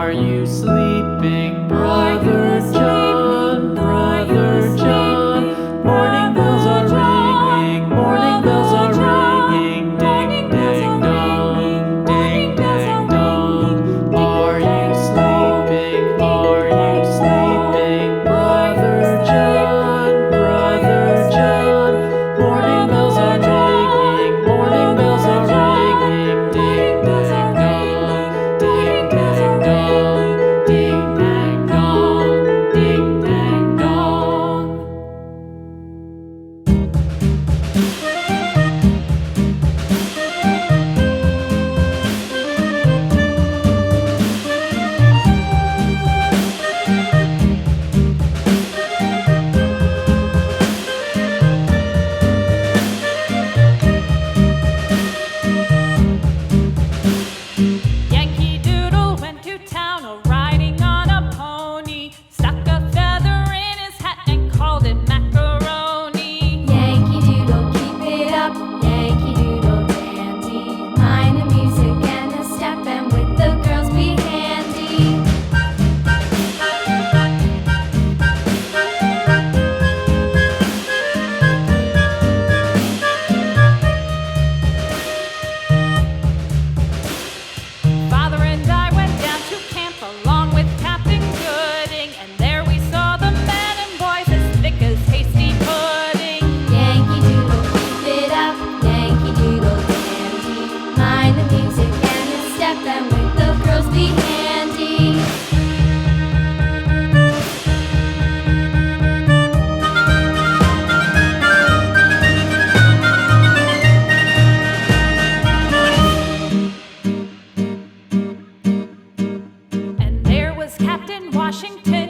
Are you sleeping, Brother John? Brother John. Morning bells are ringing, morning bells are ringing. Ding, ding, dong, ding, ding, dong. Are you sleeping? Are you sleeping, Brother John? Brother John. Morning bells are ringing, morning bells are ringing. Ding, ding, dong, ding, ding, dong, ding, ding, dong, ding, ding, dong. Yankee Doodle went to town riding on a pony, stuck a feather in his hat and called it macaroni. Yankee Doodle, keep it up, Yankee Doodle dandy. Mind the music and the step, and with the girls be handy. Father and I went down to camp along with Captain Gooding, and there we saw the men and boys as thick as hasty pudding. Yankee Doodle, keep it up, Yankee Doodle dandy. Mind the music and the step, and with the girls be handy. And there was Captain Washington